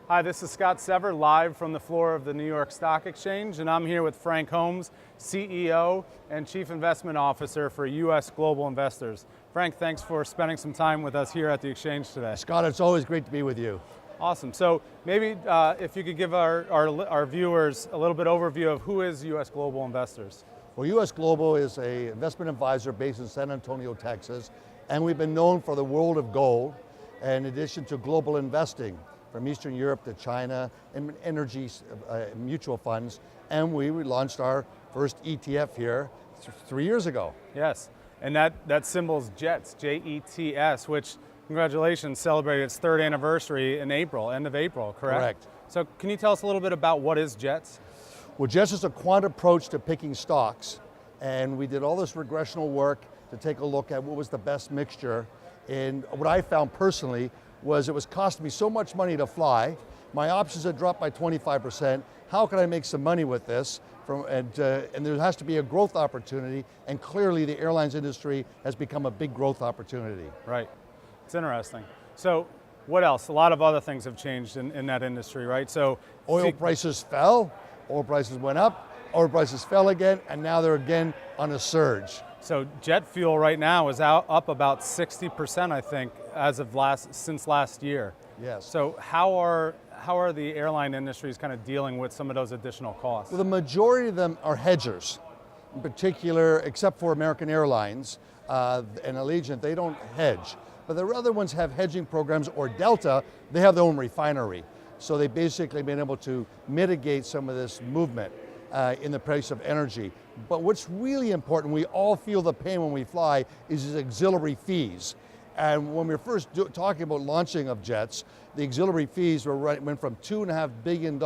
Hi, this is Scott Szever, live from the floor of the New York Stock Exchange, and I'm here with Frank Holmes, CEO and Chief Investment Officer for U.S. Global Investors. Frank, thanks for spending some time with us here at the exchange today. Scott, it's always great to be with you. Awesome. So maybe if you could give our viewers a little bit overview of who is U.S. Global Investors. Well, U.S. Global is an investment advisor based in San Antonio, Texas, and we've been known for the world of gold, in addition to global investing from Eastern Europe to China, and energy mutual funds, and we launched our first ETF here 3 years ago. Yes, and that symbol's Jets, J-E-T-S, which, congratulations, celebrated its third anniversary in April, end of April, correct? Correct. So can you tell us a little bit about what is Jets? Well, Jets is a quant approach to picking stocks, and we did all this regressional work to take a look at what was the best mixture. And what I found personally was it was costing me so much money to fly. My options had dropped by 25%. How can I make some money with this? And there has to be a growth opportunity, and clearly the airlines industry has become a big growth opportunity. Right, it's interesting. So what else? A lot of other things have changed in that industry, right? So oil prices fell, oil prices went up, oil prices fell again, and now they're again on a surge. So jet fuel right now is up about 60%, I think, as of since last year. Yes. So how are the airline industries kind of dealing with some of those additional costs? Well, the majority of them are hedgers, in particular, except for American Airlines and Allegiant, they don't hedge. But the other ones have hedging programs, or Delta, they have their own refinery. So they basically been able to mitigate some of this movement in the price of energy. But what's really important, we all feel the pain when we fly, is these auxiliary fees. And when we were first talking about launching of jets, the auxiliary fees went from $2.5 billion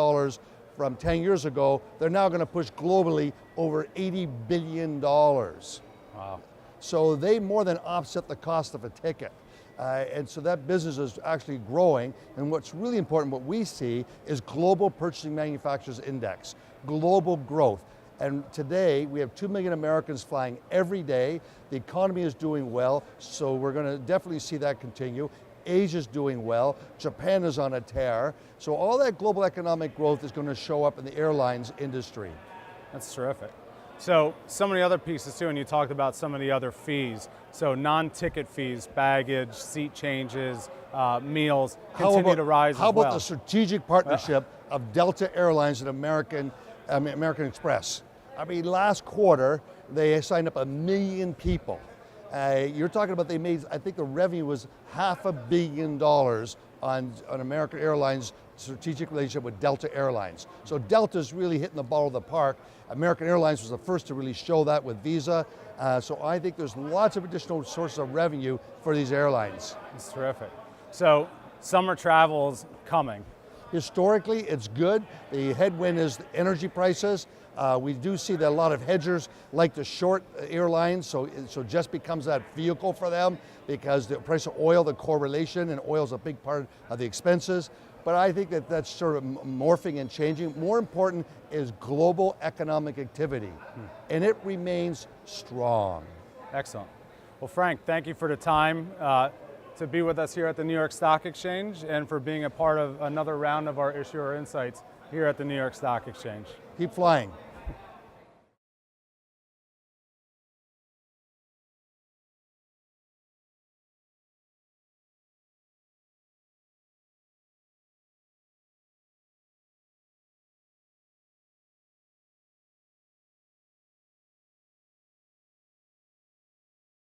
from 10 years ago. They're now going to push globally over $80 billion. Wow. So they more than offset the cost of a ticket. And so that business is actually growing. And what's really important, what we see, is Global Purchasing Manufacturers Index, global growth. And today, we have 2 million Americans flying every day. The economy is doing well, so we're going to definitely see that continue. Asia's doing well. Japan is on a tear. So all that global economic growth is going to show up in the airlines industry. That's terrific. So some of the other pieces too, and you talked about some of the other fees. So non-ticket fees, baggage, seat changes, meals continue to rise as well. How about the strategic partnership of Delta Airlines and American Express? I mean, last quarter, they signed up 1 million people. You're talking about they made, I think the revenue was $500 million on American Airlines' strategic relationship with Delta Airlines. So Delta's really hitting the ball of the park. American Airlines was the first to really show that with Visa. So I think there's lots of additional sources of revenue for these airlines. It's terrific. So summer travel's coming. Historically, it's good. The headwind is the energy prices. We do see that a lot of hedgers like to short airlines, so just becomes that vehicle for them because the price of oil, the correlation, and oil is a big part of the expenses. But I think that that's sort of morphing and changing. More important is global economic activity, and it remains strong. Excellent. Well, Frank, thank you for the time to be with us here at the New York Stock Exchange and for being a part of another round of our Issuer Insights here at the New York Stock Exchange. Keep flying.